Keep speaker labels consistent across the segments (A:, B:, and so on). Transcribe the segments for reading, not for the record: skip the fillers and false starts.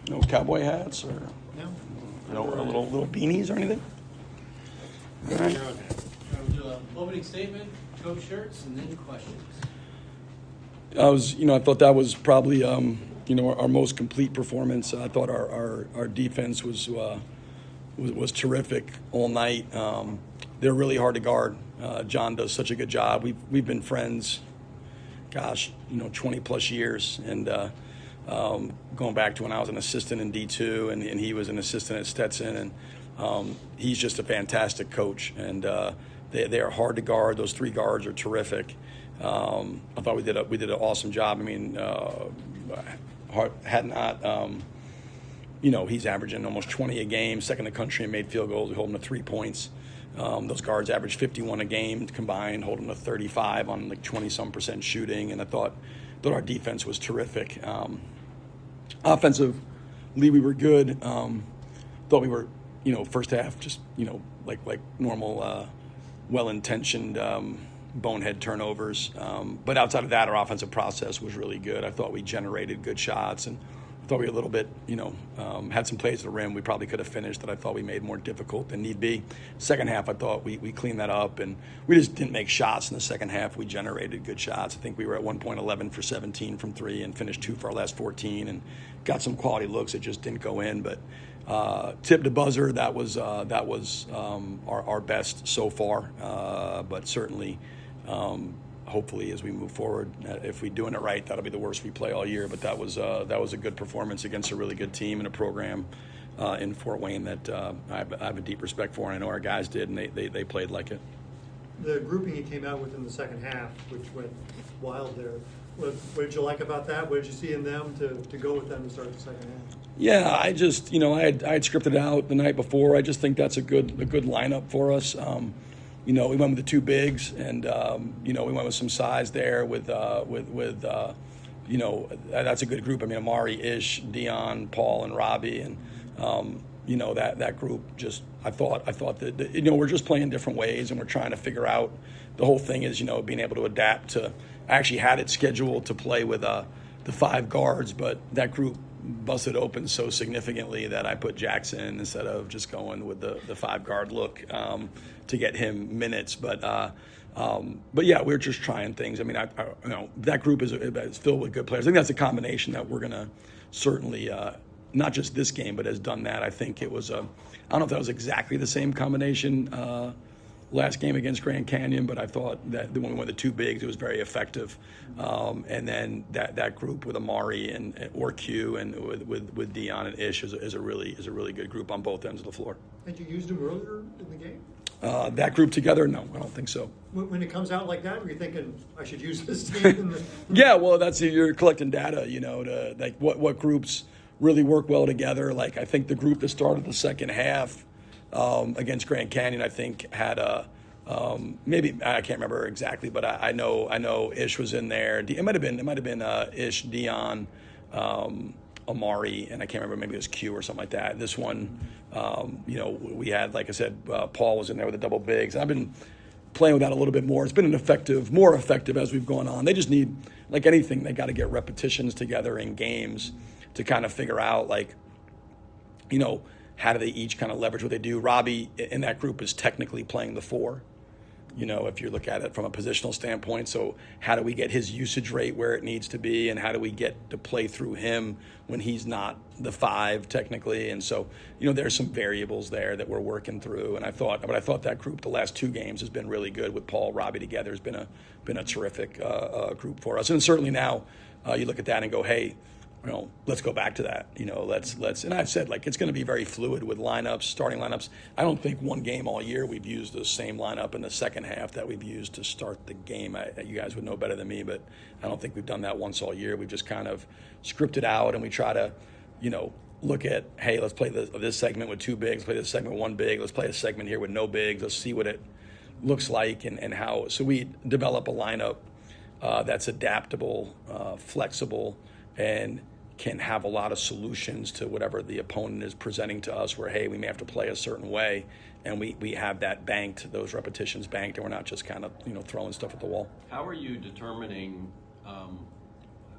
A: No cowboy hats or
B: No.
A: little beanies or anything? All right.
C: We'll do an opening statement, Coach Schertz, and then questions.
A: I thought that was probably, our most complete performance. I thought our defense was terrific all night. They're really hard to guard. John does such a good job. We've been friends, 20 plus years, and going back to when I was an assistant in D2 and he was an assistant at Stetson, and he's just a fantastic coach. And they are hard to guard. Those three guards are terrific. I thought we did an awesome job. I mean, he's averaging almost 20 a game, second in the country in made field goals. We hold him to 3 points. Those guards average 51 a game combined, hold them to 35 on like 20-some% shooting. And I thought our defense was terrific. Offensively, we were good. Thought we were, first half just, like normal, well-intentioned bonehead turnovers. But outside of that, our offensive process was really good. I thought we generated good shots, and I thought we were a little bit, had some plays at the rim we probably could have finished that I thought we made more difficult than need be. Second half, I thought we cleaned that up, and we just didn't make shots in the second half. We generated good shots. I think we were at one point 11 for 17 from three and finished 2 for our last 14 and got some quality looks that just didn't go in. But tip to buzzer, that was our best so far, but certainly hopefully as we move forward, if we're doing it right, that'll be the worst we play all year. But that was a good performance against a really good team and a program in Fort Wayne that I have a deep respect for, and I know our guys did, and they played like it.
B: The grouping you came out with in the second half, which went wild there, what did you like about that? What did you see in them to go with them to start the second half?
A: Yeah, I just, I had scripted it out the night before. I just think that's a good lineup for us. We went with the two bigs, and we went with some size there with that's a good group. I mean, Amari, Ish, Dion, Paul, and Robbie, and that group. Just I thought that we're just playing different ways, and we're trying to figure out. The whole thing is being able to adapt to. I actually had it scheduled to play with the 5 guards, but that group busted open so significantly that I put Jackson instead of just going with the 5-guard look to get him minutes. But yeah, we're just trying things. I mean, that group is filled with good players. I think that's a combination that we're gonna certainly not just this game, but has done that. I think it was I don't know if that was exactly the same combination last game against Grand Canyon, but I thought that when we went the two bigs, it was very effective. And then that group with Amari or Q and with Dion and Ish is a really good group on both ends of the floor.
B: Had you used them earlier in the game?
A: That group together? No, I don't think so.
B: When it comes out like that, were you thinking I should use this team?
A: Yeah, well, you're collecting data, to like what groups really work well together. Like I think the group that started the second half against Grand Canyon, I think had maybe I can't remember exactly, but I know Ish was in there. It might have been Ish, Dion, Amari, and I can't remember, maybe it was Q or something like that. This one, we had, like I said, Paul was in there with the double bigs. I've been playing with that a little bit more. It's been more effective as we've gone on. They just need, like anything, they got to get repetitions together in games to kind of figure out, how do they each kind of leverage what they do. Robbie in that group is technically playing the 4, if you look at it from a positional standpoint. So how do we get his usage rate where it needs to be, and how do we get to play through him when he's not the 5 technically? And so, there's some variables there that we're working through. And I thought that group the last 2 games has been really good with Paul, Robbie together. Has been a terrific group for us. And certainly now you look at that and go, hey, let's go back to that. Let's. And I've said, it's going to be very fluid with lineups, starting lineups. I don't think one game all year we've used the same lineup in the second half that we've used to start the game. You guys would know better than me, but I don't think we've done that once all year. We've just kind of scripted out, and we try to, look at, hey, let's play this segment with 2 bigs, play this segment with 1 big. Let's play a segment here with no bigs. Let's see what it looks like and how. So we develop a lineup that's adaptable, flexible, and can have a lot of solutions to whatever the opponent is presenting to us, where, hey, we may have to play a certain way, and we have that banked, those repetitions banked, and we're not just kind of, throwing stuff at the wall.
D: How are you determining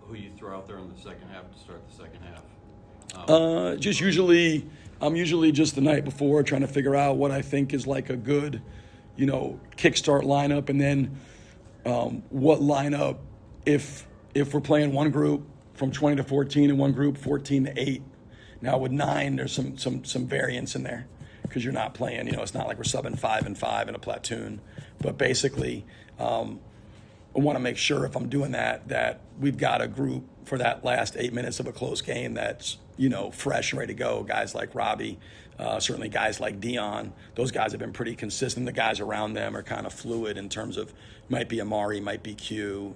D: who you throw out there in the second half to start the second half?
A: Just usually, I'm usually just the night before trying to figure out what I think is like a good, kickstart lineup, and then what lineup if we're playing one group from 20 to 14 and one group 14 to 8. Now with 9, there's some variance in there because you're not playing. It's not like we're subbing 5 and 5 in a platoon, but basically. I want to make sure if I'm doing that we've got a group for that last 8 minutes of a close game that's, fresh and ready to go. Guys like Robbie, certainly guys like Dion, those guys have been pretty consistent. The guys around them are kind of fluid in terms of might be Amari, might be Q.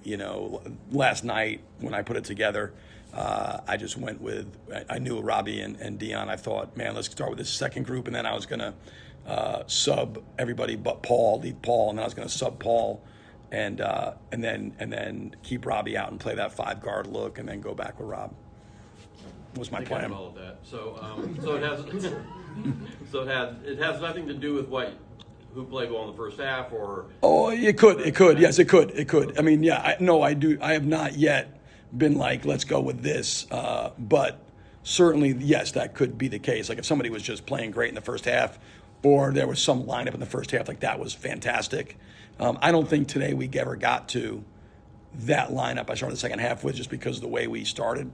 A: Last night when I put it together, I just went with, I knew Robbie and Dion. I thought, man, let's start with this second group, and then I was going to sub everybody but Paul, leave Paul, and then I was going to sub Paul. And then keep Robbie out and play that 5 guard look, and then go back with Rob. Was my plan.
D: All of that. So it has nothing to do with who played well in the first half, or.
A: Oh, it could. Yes, it could. I mean, yeah, I do. I have not yet been like, let's go with this. But certainly, yes, that could be the case. Like if somebody was just playing great in the first half, or there was some lineup in the first half, like that was fantastic. I don't think today we ever got to that lineup I started the second half with, just because of the way we started.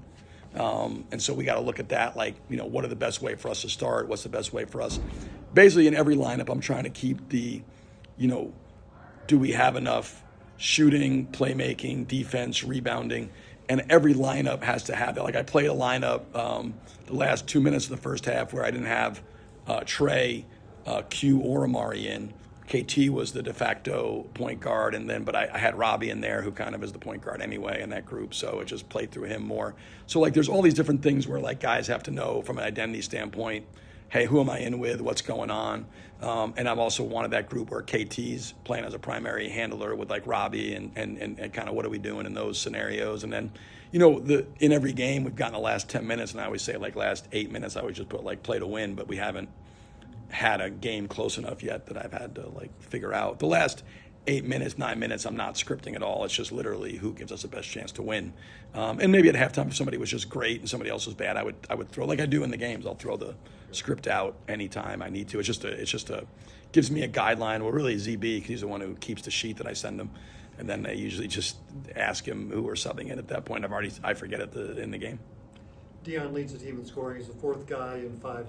A: And so we got to look at that, like, what are the best way for us to start? What's the best way for us? Basically, in every lineup, I'm trying to keep the, do we have enough shooting, playmaking, defense, rebounding? And every lineup has to have that. Like I played a lineup the last 2 minutes of the first half where I didn't have Trey, Q, or Amari in. KT was the de facto point guard, but I had Robbie in there, who kind of is the point guard anyway in that group, so it just played through him more. So like there's all these different things where like guys have to know from an identity standpoint, hey, who am I in with, what's going on? And I've also wanted that group where KT's playing as a primary handler with like Robbie and kind of what are we doing in those scenarios. And then, in every game we've gotten the last 10 minutes, and I always say like last 8 minutes, I always just put like play to win, but we haven't had a game close enough yet that I've had to like figure out. The last 8 minutes, 9 minutes, I'm not scripting at all. It's just literally who gives us the best chance to win. And maybe at halftime, if somebody was just great and somebody else was bad, I would throw, like I do in the games. I'll throw the script out anytime I need to. It's just gives me a guideline. Well, really ZB, because he's the one who keeps the sheet that I send him, and then they usually just ask him who we're subbing in at that point. I forget it in the game.
B: Dion leads the team in scoring. He's the 4th guy in 5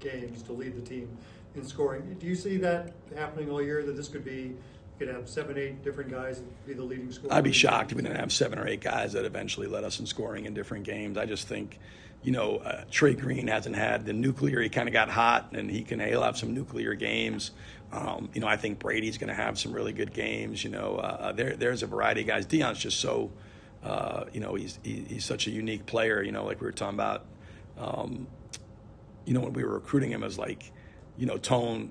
B: games to lead the team in scoring. Do you see that happening all year, that this could be, you could have 7, 8 different guys be the leading scorer?
A: I'd be shocked if we didn't have 7 or 8 guys that eventually led us in scoring in different games. I just think, Trey Green hasn't had the nuclear. He kind of got hot, and he'll have some nuclear games. I think Brady's going to have some really good games. There's a variety of guys. Dion's just so, he's such a unique player. Like we were talking about, when we were recruiting him, as like, Tone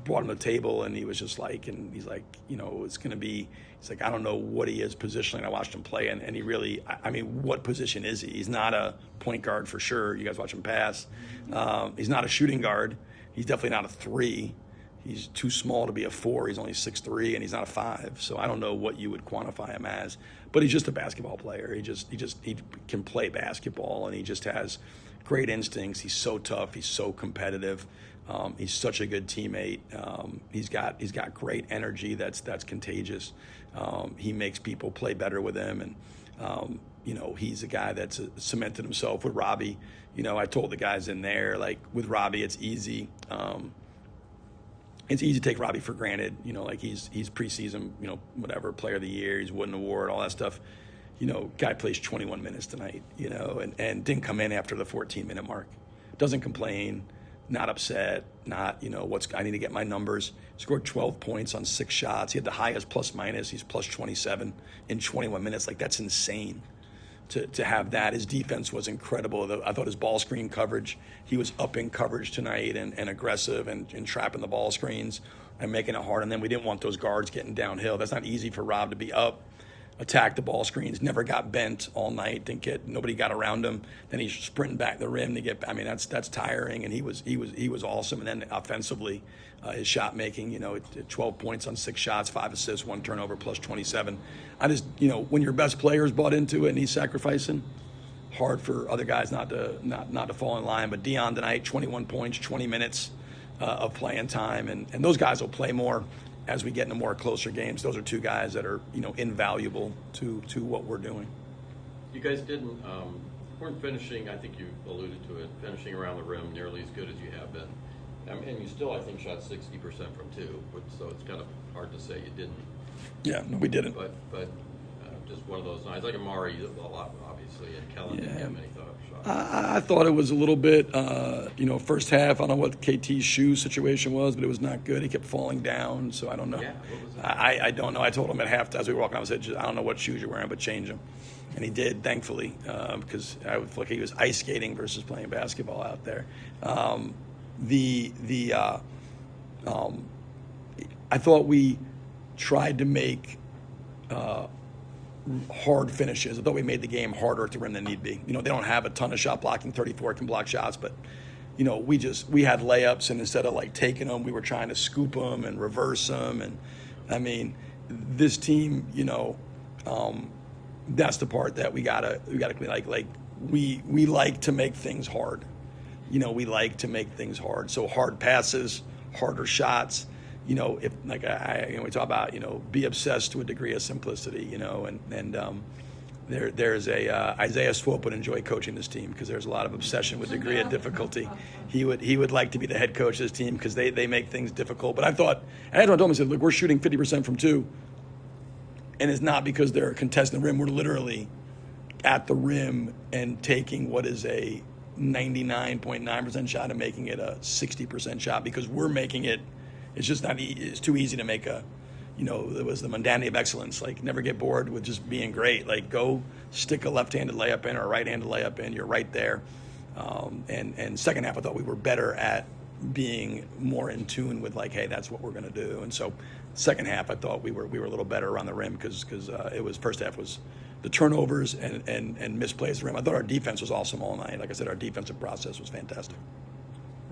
A: brought him to the table, and he was just like, and he's like, it's going to be, he's like, I don't know what he is positionally. I watched him play, and he really, what position is he? He's not a point guard for sure. You guys watch him pass. He's not a shooting guard. He's definitely not a 3. He's too small to be a 4. He's only 6'3", and he's not a 5. So I don't know what you would quantify him as, but he's just a basketball player. He can play basketball, and he just has great instincts. He's so tough. He's so competitive. He's such a good teammate. He's got great energy that's contagious. He makes people play better with him, and he's a guy that's cemented himself with Robbie. I told the guys in there, like with Robbie, it's easy. It's easy to take Robbie for granted. Like he's preseason, whatever, player of the year, he's won an award, all that stuff. Guy plays 21 minutes tonight, and didn't come in after the 14-minute mark. Doesn't complain, not upset, not, I need to get my numbers. Scored 12 points on 6 shots. He had the highest plus minus. He's plus 27 in 21 minutes. Like, that's insane to have that. His defense was incredible. I thought his ball screen coverage, he was up in coverage tonight and aggressive and trapping the ball screens and making it hard. And then we didn't want those guards getting downhill. That's not easy for Rob to be up, attack the ball screens, never got bent all night, nobody got around him. Then he's sprinting back the rim to get, that's tiring, and he was awesome. And then offensively, his shot making, 12 points on 6 shots, 5 assists, 1 turnover, plus 27. When your best player is bought into it and he's sacrificing, hard for other guys not to fall in line. But Dion tonight, 21 points, 20 minutes of playing time, and those guys will play more as we get into more closer games. Those are two guys that are invaluable to what we're doing.
D: You guys weren't finishing, I think you alluded to it, finishing around the rim nearly as good as you have been. And you still, I think, shot 60% from two, so it's kind of hard to say you didn't.
A: Yeah, no, we didn't.
D: But just one of those nights. Like Amari, a lot, obviously, and Kellen didn't have many shots.
A: I thought it was a little bit, first half, I don't know what KT's shoe situation was, but it was not good. He kept falling down, so I don't know.
D: Yeah, what was that?
A: I don't know. I told him at half, as we were walking, I said, I don't know what shoes you're wearing, but change them. And he did, thankfully, because I would feel like he was ice skating versus playing basketball out there. I thought we tried to make hard finishes. I thought we made the game harder at the rim than need be. They don't have a ton of shot blocking. 34 can block shots, but we had layups, and instead of like taking them, we were trying to scoop them and reverse them. And I mean, this team, that's the part that we gotta we like to make things hard. We like to make things hard. So hard passes, harder shots. If like we talk about, be obsessed to a degree of simplicity. There's Isaiah Swope would enjoy coaching this team because there's a lot of obsession with degree of difficulty. He would like to be the head coach of this team because they make things difficult. But I told him, I said, look, we're shooting 50% from two, and it's not because they're contesting the rim. We're literally at the rim and taking what is a 99.9% shot and making it a 60% shot because we're making it. It's just not. It's too easy to make a. It was the mundanity of excellence. Like, never get bored with just being great. Like, go stick a left-handed layup in or a right-handed layup in. You're right there. And second half, I thought we were better at being more in tune with like, hey, that's what we're going to do. And so, second half, I thought we were a little better around the rim because it was first half was the turnovers and misplays at the rim. I thought our defense was awesome all night. Like I said, our defensive process was fantastic.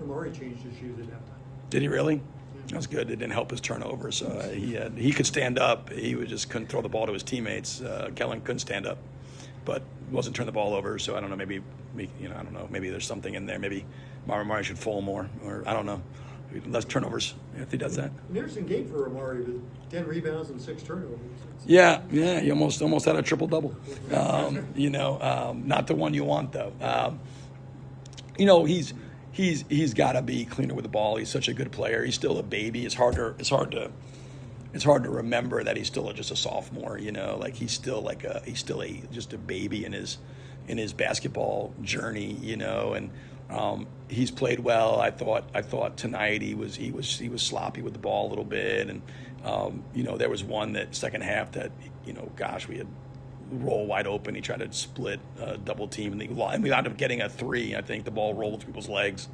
B: Amari changed his shoes at halftime.
A: Did he really? That was good. It didn't help his turnover. So he could stand up. He couldn't throw the ball to his teammates. Kellen couldn't stand up, but wasn't turn the ball over. So I don't know. Maybe I don't know. Maybe there's something in there. Maybe Amari should fall more, or I don't know. Less turnovers if he does that.
B: An interesting game for Amari with 10 rebounds and 6 turnovers.
A: Yeah. He almost had a triple double. Not the one you want though. He's got to be cleaner with the ball. He's such a good player. He's still a baby. It's hard to remember that he's still just a sophomore. Like he's still just a baby in his basketball journey. And he's played well. I thought tonight he was sloppy with the ball a little bit, and there was one that second half that we had roll wide open. He tried to split double team, and we wound up getting a three. I think the ball rolled through people's legs,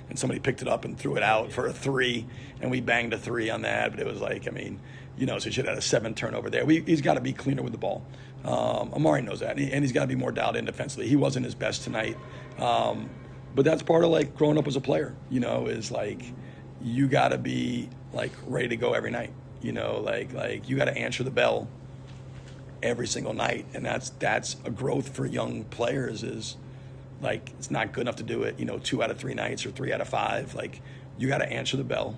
A: and somebody picked it up and threw it out for a three, and we banged a three on that. But it was like, so he should have had a 7 turnover there. He's got to be cleaner with the ball. Amari knows that, and he's got to be more dialed in defensively. He wasn't his best tonight, but that's part of like growing up as a player. Is like you got to be like ready to go every night. Like you got to answer the bell every single night, and that's a growth for young players. Is like it's not good enough to do it 2 out of 3 nights or 3 out of 5. Like you got to answer the bell,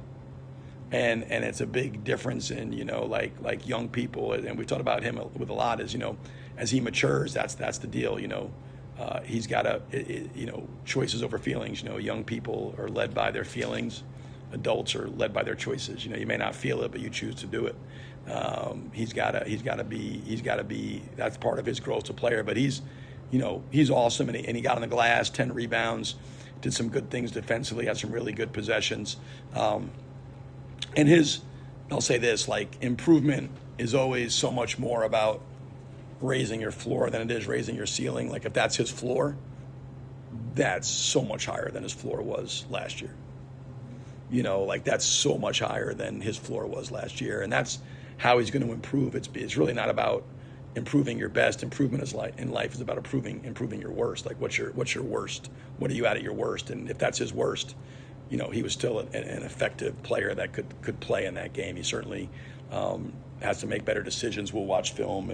A: and it's a big difference in like young people, and we've talked about him with a lot. Is as he matures, that's the deal. He's got to choices over feelings. Young people are led by their feelings. Adults are led by their choices. You may not feel it, but you choose to do it. He's got to be. That's part of his growth as a player. But he's awesome, and he got on the glass, 10 rebounds, did some good things defensively, had some really good possessions. And I'll say this: like improvement is always so much more about raising your floor than it is raising your ceiling. Like if that's his floor, that's so much higher than his floor was last year. Like that's so much higher than his floor was last year, and that's how he's going to improve. It's really not about improving your best. Improvement in life is about improving your worst. Like what's your worst? What are you at your worst? And if that's his worst, he was still an effective player that could play in that game. He certainly has to make better decisions. We'll watch film,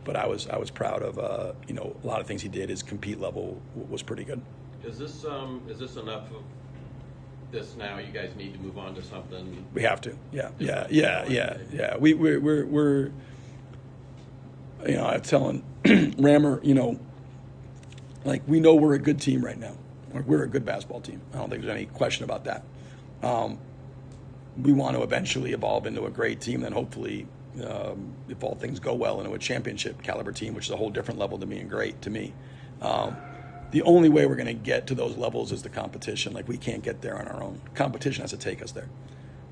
A: but I was proud of a lot of things he did. His compete level was pretty good.
D: Is this enough of this now? You guys need to move on to something.
A: We have to. Yeah. We're I'm telling Rammer, like we know we're a good team right now. We're a good basketball team. I don't think there's any question about that. We want to eventually evolve into a great team, then hopefully, if all things go well, into a championship caliber team, which is a whole different level than being great to me. The only way we're going to get to those levels is the competition. Like we can't get there on our own. Competition has to take us there.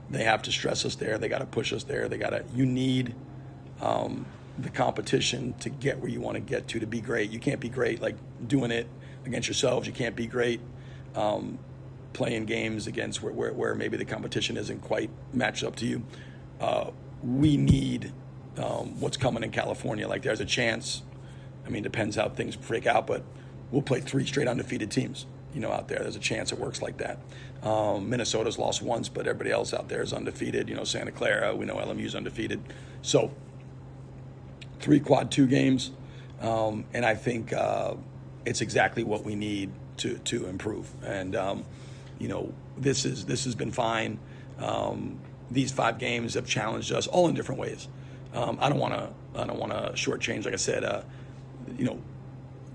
A: They have to stress us there. They got to push us there. You need the competition to get where you want to get to be great. You can't be great like doing it against yourselves. You can't be great playing games against where maybe the competition isn't quite matched up to you. We need what's coming in California. Like there's a chance. I mean, depends how things freak out, but we'll play 3 straight undefeated teams. Out there, there's a chance it works like that. Minnesota's lost once, but everybody else out there is undefeated. Santa Clara, we know LMU's undefeated. So 3 quad 2 games, and I think it's exactly what we need to improve. And this has been fine. These 5 games have challenged us all in different ways. I don't want to shortchange. Like I said,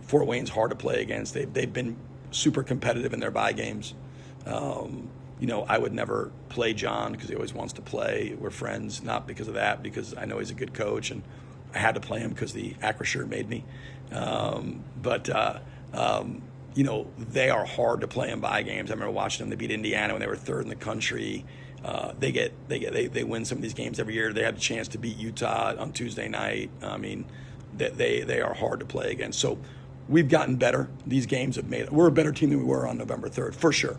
A: Fort Wayne's hard to play against. They've been super competitive in their bye games. I would never play John because he always wants to play. We're friends, not because of that, because I know he's a good coach, and I had to play him because the Acrisure made me. They are hard to play in bye games. I remember watching them. They beat Indiana when they were 3rd in the country. They win some of these games every year. They had the chance to beat Utah on Tuesday night. I mean, they are hard to play against. So we've gotten better. These games have made it. We're a better team than we were on November 3rd, for sure.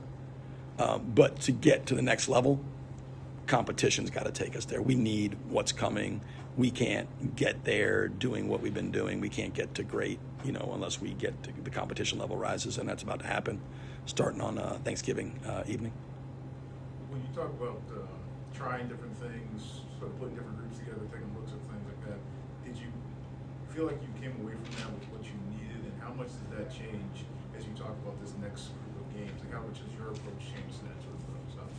A: But to get to the next level, competition's got to take us there. We need what's coming. We can't get there doing what we've been doing. We can't get to great, unless we get to the competition level rises, and that's about to happen starting on Thanksgiving evening.
E: When you talk about trying different things, sort of putting different groups together, taking looks at things like that, did you feel like you came away from that with what you needed, and how much does that change as you talk about this next group of games? Like how much has your approach changed to that sort of stuff?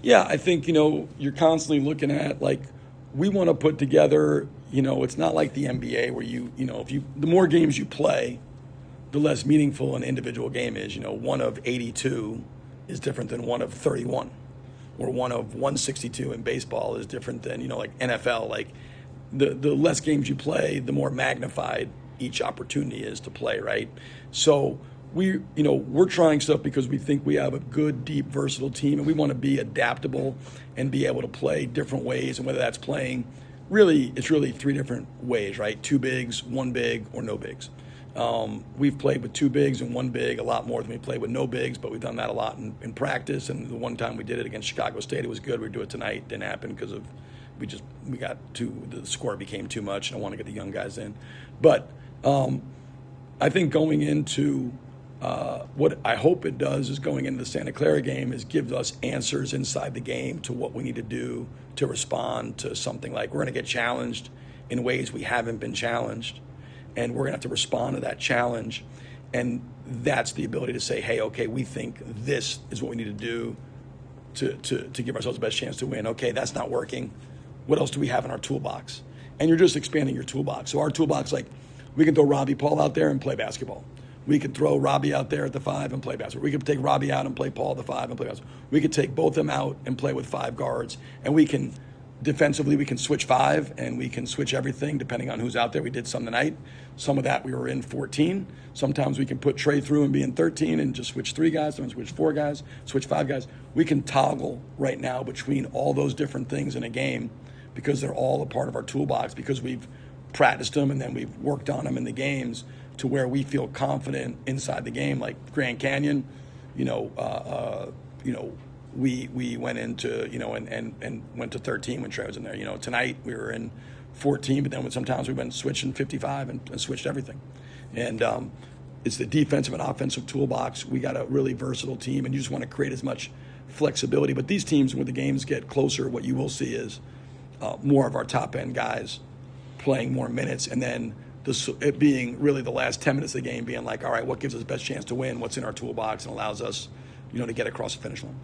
A: Yeah, I think, you're constantly looking at, like, we want to put together, it's not like the NBA where the more games you play, the less meaningful an individual game is. 1 of 82 is different than 1 of 31, or 1 of 162 in baseball is different than, like NFL. Like the less games you play, the more magnified each opportunity is to play, right? So we're trying stuff because we think we have a good, deep, versatile team, and we want to be adaptable and be able to play different ways. And whether that's playing, it's really 3 different ways, right? 2 bigs, 1 big, or no bigs. We've played with 2 bigs and 1 big a lot more than we played with no bigs, but we've done that a lot in practice. And the one time we did it against Chicago State, it was good. We'd do it tonight. Didn't happen because of the score became too much, and I want to get the young guys in. But I think going into what I hope it does is going into the Santa Clara game is gives us answers inside the game to what we need to do to respond to something like we're going to get challenged in ways we haven't been challenged, and we're going to have to respond to that challenge. And that's the ability to say, hey, okay, we think this is what we need to do to give ourselves the best chance to win. Okay, that's not working. What else do we have in our toolbox? And you're just expanding your toolbox. So our toolbox, like, we can throw Robbie Paul out there and play basketball. We could throw Robbie out there at the 5 and play basketball. We could take Robbie out and play Paul at the 5 and play basketball. We could take both of them out and play with 5 guards. And we can, defensively, we can switch 5, and we can switch everything depending on who's out there. We did some tonight. Some of that we were in 14. Sometimes we can put Trey through and be in 13 and just switch 3 guys. Sometimes switch 4 guys, switch 5 guys. We can toggle right now between all those different things in a game because they're all a part of our toolbox, because we've practiced them and then we've worked on them in the games to where we feel confident inside the game. Like Grand Canyon, we went into, and went to 13 when Trey was in there. Tonight we were in 14, but then sometimes we went switching 55 and switched everything. And it's the defensive and offensive toolbox. We got a really versatile team, and you just want to create as much flexibility. But these teams, when the games get closer, what you will see is more of our top-end guys playing more minutes, and then it being really the last 10 minutes of the game being like, all right, what gives us the best chance to win? What's in our toolbox and allows us, to get across the finish line?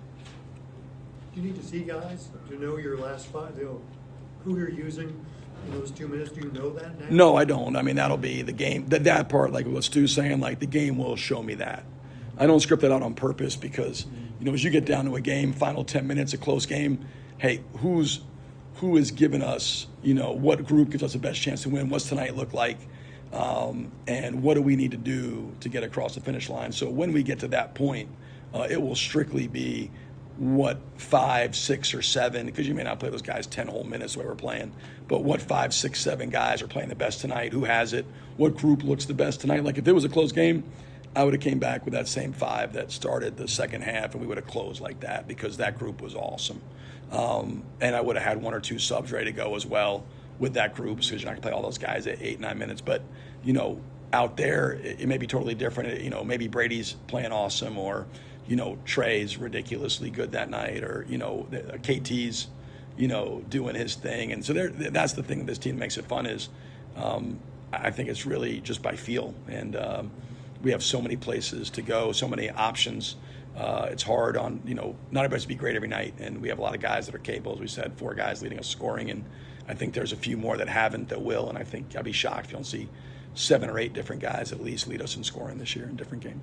B: Do you need to see guys to know your last five, who you're using in those 2 minutes? Do you know that now?
A: No, I don't. I mean, that'll be the game. That part, like what Stu's saying, like the game will show me that. I don't script that out on purpose because, as you get down to a game, final 10 minutes, a close game, hey, who is giving us, what group gives us the best chance to win? What's tonight look like? And what do we need to do to get across the finish line? So when we get to that point, it will strictly be what 5, 6, or 7, because you may not play those guys 10 whole minutes the way we're playing, but what 5, 6, 7 guys are playing the best tonight, who has it, what group looks the best tonight. Like if it was a close game, I would have came back with that same 5 that started the second half, and we would have closed like that because that group was awesome. And I would have had 1 or 2 subs ready to go as well with that group because you're not going to play all those guys at 8, 9 minutes. But, out there, it may be totally different. Maybe Brady's playing awesome or, Trey's ridiculously good that night or, KT's, doing his thing. And so that's the thing that this team makes it fun is I think it's really just by feel. And we have so many places to go, so many options. It's hard on, not everybody's to be great every night. And we have a lot of guys that are capable, as we said, 4 guys leading us scoring. And I think there's a few more that haven't that will. And I think I'd be shocked if you don't see 7 or 8 different guys at least lead us in scoring this year in different games.